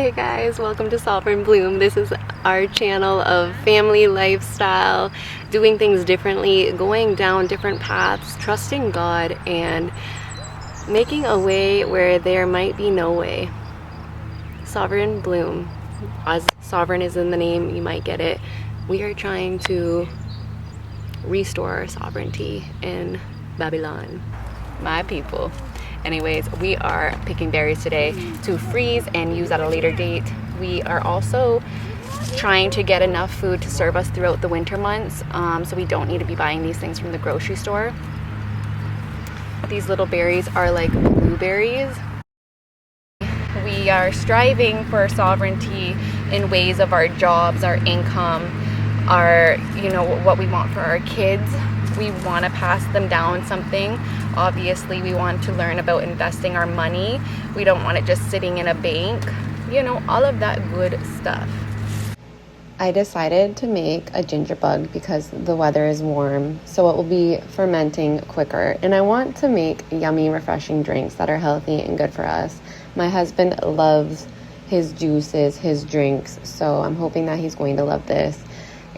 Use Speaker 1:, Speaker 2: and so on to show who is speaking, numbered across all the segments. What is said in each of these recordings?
Speaker 1: Hey guys, welcome to Sovereign Bloom. This is our channel of family lifestyle, doing things differently, going down different paths, trusting God, and making a way where there might be no way. Sovereign Bloom. As sovereign is in the name, you might get it. We are trying to restore our sovereignty in Babylon. My people. Anyways, we are picking berries today to freeze and use at a later date. We are also trying to get enough food to serve us throughout the winter months, so we don't need to be buying these things from the grocery store. These little berries are like blueberries. We are striving for sovereignty in ways of our jobs, our income, our, what we want for our kids. We want to pass them down something. Obviously, we want to learn about investing our money. We don't want it just sitting in a bank. All of that good stuff. I decided to make a gingerbug because the weather is warm, so it will be fermenting quicker. And I want to make yummy, refreshing drinks that are healthy and good for us. My husband loves his juices, his drinks, so I'm hoping that he's going to love this.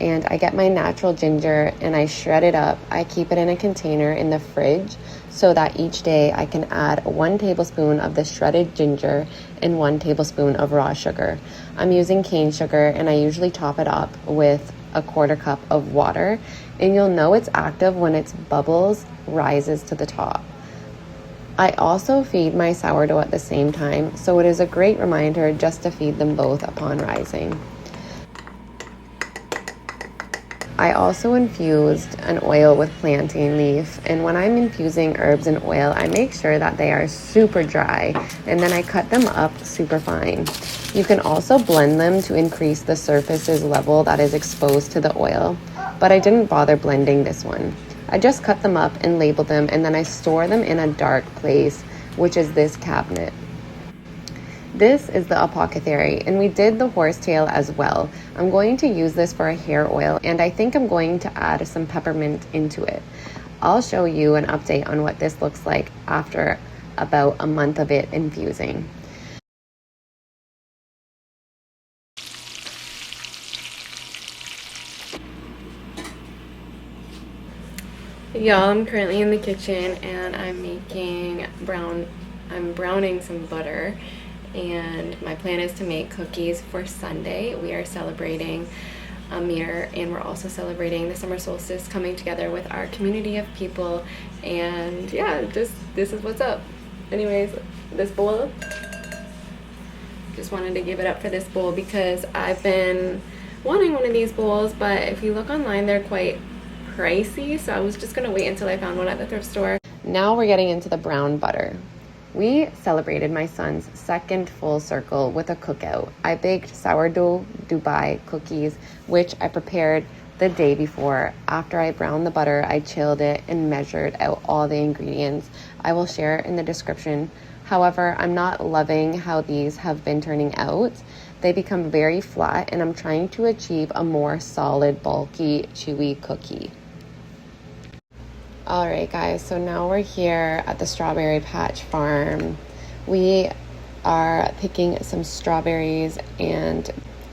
Speaker 1: And I get my natural ginger and I shred it up. I keep it in a container in the fridge so that each day I can add 1 tablespoon of the shredded ginger and 1 tablespoon of raw sugar. I'm using cane sugar and I usually top it up with a 1/4 cup of water. And you'll know it's active when its bubbles rises to the top. I also feed my sourdough at the same time, so it is a great reminder just to feed them both upon rising. I also infused an oil with plantain leaf, and when I'm infusing herbs in oil, I make sure that they are super dry, and then I cut them up super fine. You can also blend them to increase the surface's level that is exposed to the oil, but I didn't bother blending this one. I just cut them up and label them, and then I store them in a dark place, which is this cabinet. This is the apothecary, and we did the horsetail as well. I'm going to use this for a hair oil, and I think I'm going to add some peppermint into it. I'll show you an update on what this looks like after about a month of it infusing. Y'all, I'm currently in the kitchen and I'm browning some butter. And my plan is to make cookies for Sunday. We are celebrating Amir, and we're also celebrating the summer solstice, coming together with our community of people. And yeah, this is what's up. Anyways, this bowl, just wanted to give it up for this bowl because I've been wanting one of these bowls, but if you look online, they're quite pricey. So I was just gonna wait until I found one at the thrift store. Now we're getting into the brown butter. We celebrated my son's second full circle with a cookout. I baked sourdough Dubai cookies, which I prepared the day before. After I browned the butter, I chilled it and measured out all the ingredients. I will share in the description. However, I'm not loving how these have been turning out. They become very flat, and I'm trying to achieve a more solid, bulky, chewy cookie. Alright guys, so now we're here at the Strawberry Patch Farm. We are picking some strawberries, and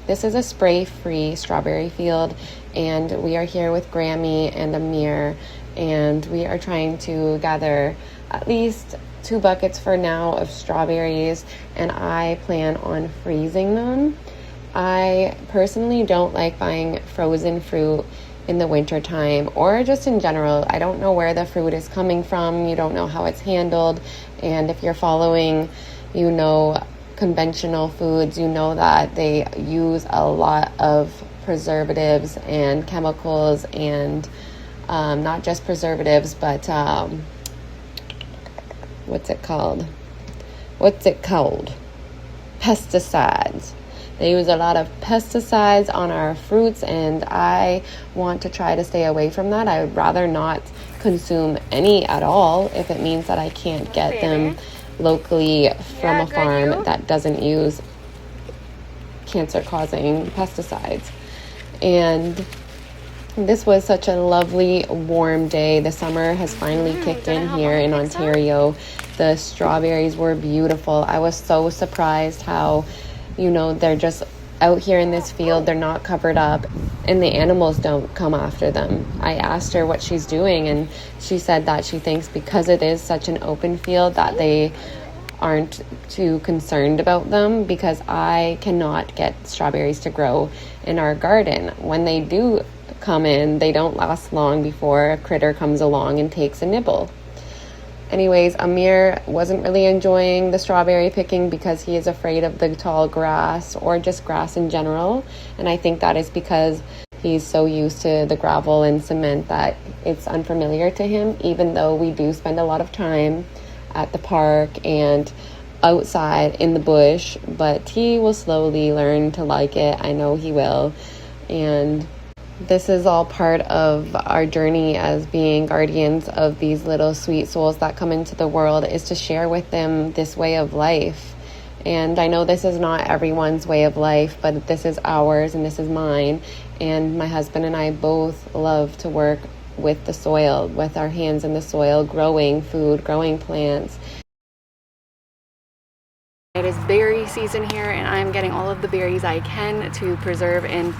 Speaker 1: this is a spray-free strawberry field, and we are here with Grammy and Amir, and we are trying to gather at least 2 buckets for now of strawberries, and I plan on freezing them. I personally don't like buying frozen fruit in the winter time, or just in general. I don't know where the fruit is coming from. You don't know how it's handled. And if you're following, conventional foods, you know that they use a lot of preservatives and chemicals, and not just preservatives, but what's it called? Pesticides. They use a lot of pesticides on our fruits, and I want to try to stay away from that. I would rather not consume any at all if it means that I can't get them locally from a farm that doesn't use cancer-causing pesticides. And this was such a lovely, warm day. The summer has finally kicked in here in Ontario. The strawberries were beautiful. I was so surprised how You know, they're just out here in this field, they're not covered up, and the animals don't come after them. I asked her what she's doing, and she said that she thinks because it is such an open field that they aren't too concerned about them, because I cannot get strawberries to grow in our garden. When they do come in, they don't last long before a critter comes along and takes a nibble. Anyways, Amir wasn't really enjoying the strawberry picking because he is afraid of the tall grass or just grass in general. And I think that is because he's so used to the gravel and cement that it's unfamiliar to him, even though we do spend a lot of time at the park and outside in the bush. But he will slowly learn to like it. I know he will. And this is all part of our journey as being guardians of these little sweet souls that come into the world, is to share with them this way of life. And I know this is not everyone's way of life, but this is ours and this is mine. And my husband and I both love to work with the soil, with our hands in the soil, growing food, growing plants. It is berry season here, and I'm getting all of the berries I can to preserve and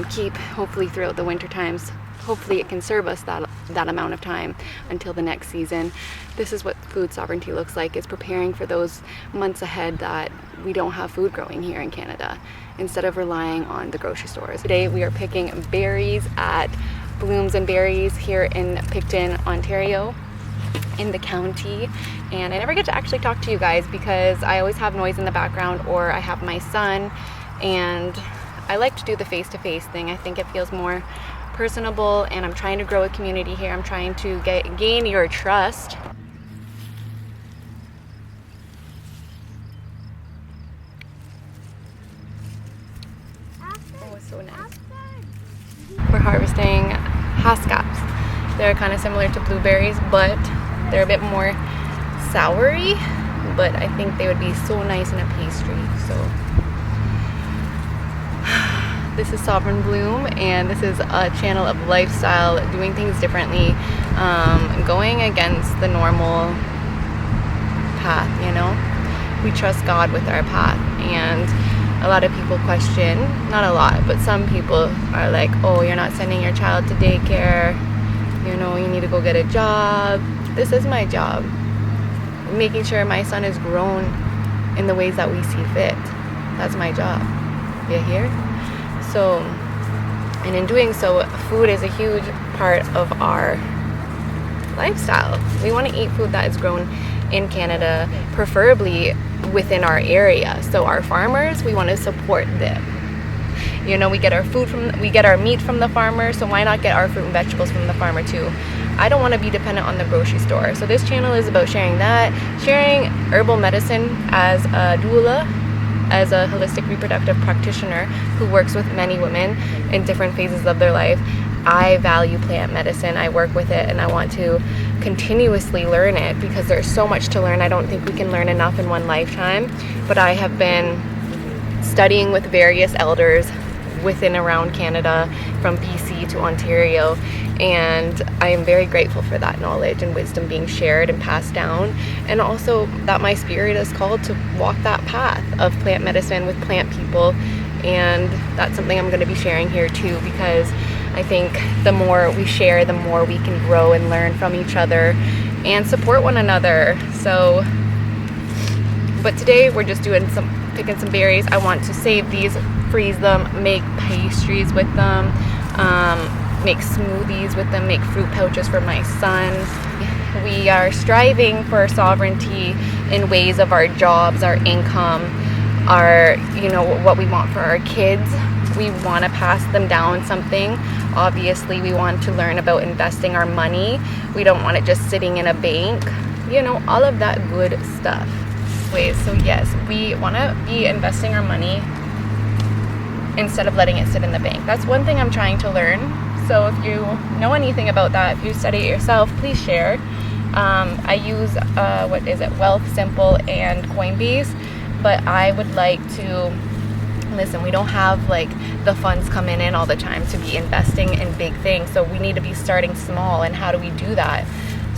Speaker 1: keep, hopefully throughout the winter times. Hopefully it can serve us that amount of time until the next season. This is what food sovereignty looks like. It's preparing for those months ahead that we don't have food growing here in Canada, instead of relying on the grocery stores. Today we are picking berries at Blooms and Berries here in Picton, Ontario, in the county. And I never get to actually talk to you guys because I always have noise in the background, or I have my son, and I like to do the face-to-face thing. I think it feels more personable, and I'm trying to grow a community here. I'm trying to gain your trust. Oh, it's so nice. We're harvesting hascaps. They're kind of similar to blueberries, but they're a bit more soury, but I think they would be so nice in a pastry. So this is Sovereign Bloom, and this is a channel of lifestyle, doing things differently, going against the normal path, you know? We trust God with our path, and a lot of people question, not a lot, but some people are like, oh, you're not sending your child to daycare, you know, you need to go get a job. This is my job, making sure my son is grown in the ways that we see fit. That's my job. You hear? So, and in doing so, food is a huge part of our lifestyle. We want to eat food that is grown in Canada, preferably within our area. So our farmers, we want to support them. You know, we get our meat from the farmer, so why not get our fruit and vegetables from the farmer too? I don't want to be dependent on the grocery store. So this channel is about sharing that, sharing herbal medicine as a doula, as a holistic reproductive practitioner who works with many women in different phases of their life. I value plant medicine. I work with it, and I want to continuously learn it because there's so much to learn. I don't think we can learn enough in one lifetime, but I have been studying with various elders within around Canada, from BC to Ontario, and I am very grateful for that knowledge and wisdom being shared and passed down, and also that my spirit is called to walk that path of plant medicine with plant people. And that's something I'm going to be sharing here too, because I think the more we share, the more we can grow and learn from each other and support one another. So, but today we're just picking some berries. I want to save these, freeze them, make pastries with them, make smoothies with them, make fruit pouches for my son. We are striving for sovereignty in ways of our jobs, our income, our, you know, what we want for our kids. We want to pass them down something. Obviously, we want to learn about investing our money. We don't want it just sitting in a bank, you know, all of that good stuff. So yes, we want to be investing our money instead of letting it sit in the bank. That's one thing I'm trying to learn. So if you know anything about that, if you study it yourself, please share. I use, Wealth Simple and Coinbase, but I would like to, listen, we don't have like the funds coming in all the time to be investing in big things. So we need to be starting small. And how do we do that?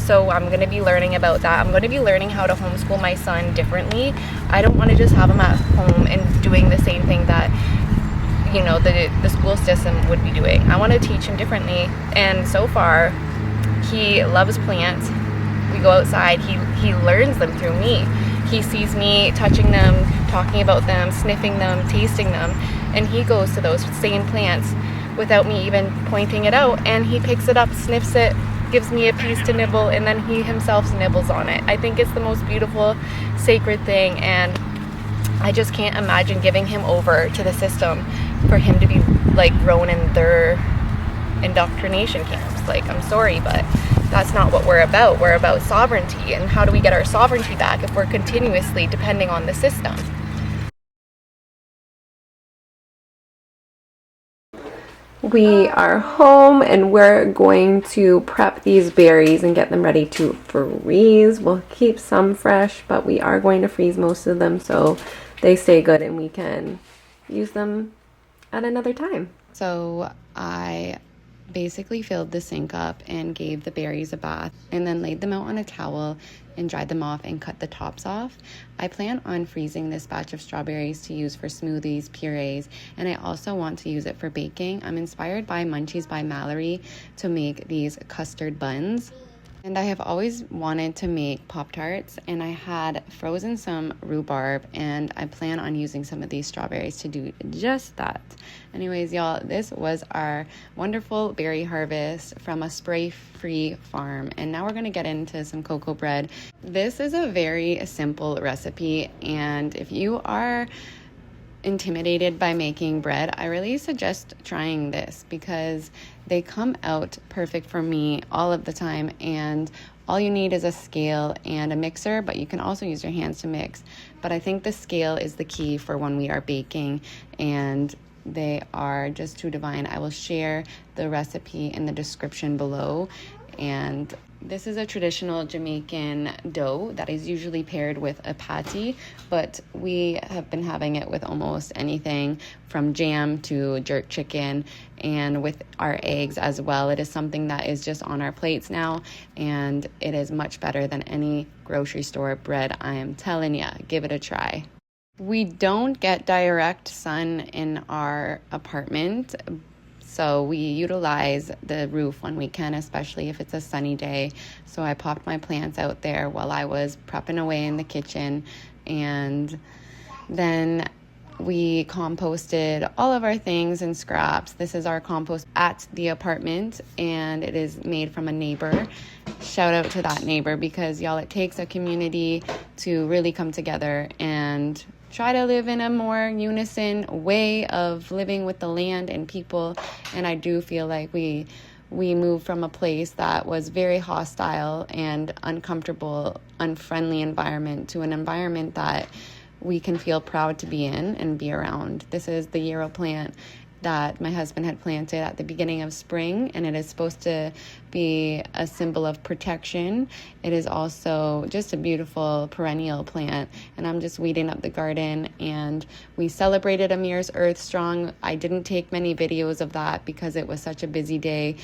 Speaker 1: So I'm going to be learning about that. I'm going to be learning how to homeschool my son differently. I don't want to just have him at home and doing the same thing that, you know, the school system would be doing. I want to teach him differently. And so far, he loves plants. We go outside, he learns them through me. He sees me touching them, talking about them, sniffing them, tasting them, and he goes to those same plants without me even pointing it out, and he picks it up, sniffs it, gives me a piece to nibble, and then he himself nibbles on it. I think it's the most beautiful, sacred thing, and I just can't imagine giving him over to the system for him to be like grown in their indoctrination camps. Like, I'm sorry, but that's not what we're about. We're about sovereignty, and how do we get our sovereignty back if we're continuously depending on the system? We are home and we're going to prep these berries and get them ready to freeze. We'll keep some fresh, but we are going to freeze most of them so they stay good and we can use them at another time. So I basically filled the sink up and gave the berries a bath and then laid them out on a towel and dried them off and cut the tops off. I plan on freezing this batch of strawberries to use for smoothies, purees, and I also want to use it for baking. I'm inspired by Munchies by Mallory to make these custard buns. And I have always wanted to make Pop-Tarts, and I had frozen some rhubarb, and I plan on using some of these strawberries to do just that. Anyways, y'all, this was our wonderful berry harvest from a spray-free farm, and now we're going to get into some cocoa bread. This is a very simple recipe, and if you are intimidated by making bread, I really suggest trying this because they come out perfect for me all of the time, and all you need is a scale and a mixer, but you can also use your hands to mix. But I think the scale is the key for when we are baking, and they are just too divine. I will share the recipe in the description below. And this is a traditional Jamaican dough that is usually paired with a patty, but we have been having it with almost anything from jam to jerk chicken, and with our eggs as well. It is something that is just on our plates now, and it is much better than any grocery store bread. I am telling ya, give it a try. We don't get direct sun in our apartment, so we utilize the roof when we can, especially if it's a sunny day. So I popped my plants out there while I was prepping away in the kitchen. And then we composted all of our things and scraps. This is our compost at the apartment, and it is made from a neighbor. Shout out to that neighbor, because y'all, it takes a community to really come together and try to live in a more unison way of living with the land and people. And I do feel like we moved from a place that was very hostile and uncomfortable, unfriendly environment to an environment that we can feel proud to be in and be around. This is the yarrow plant that my husband had planted at the beginning of spring, and it is supposed to be a symbol of protection. It is also just a beautiful perennial plant, and I'm just weeding up the garden. And we celebrated Amir's Earth Strong. I didn't take many videos of that because it was such a busy day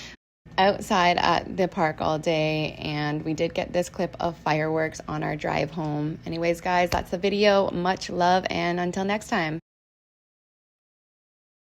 Speaker 1: outside at the park all day, and we did get this clip of fireworks on our drive home. Anyways, guys, that's the video. Much love, and until next time.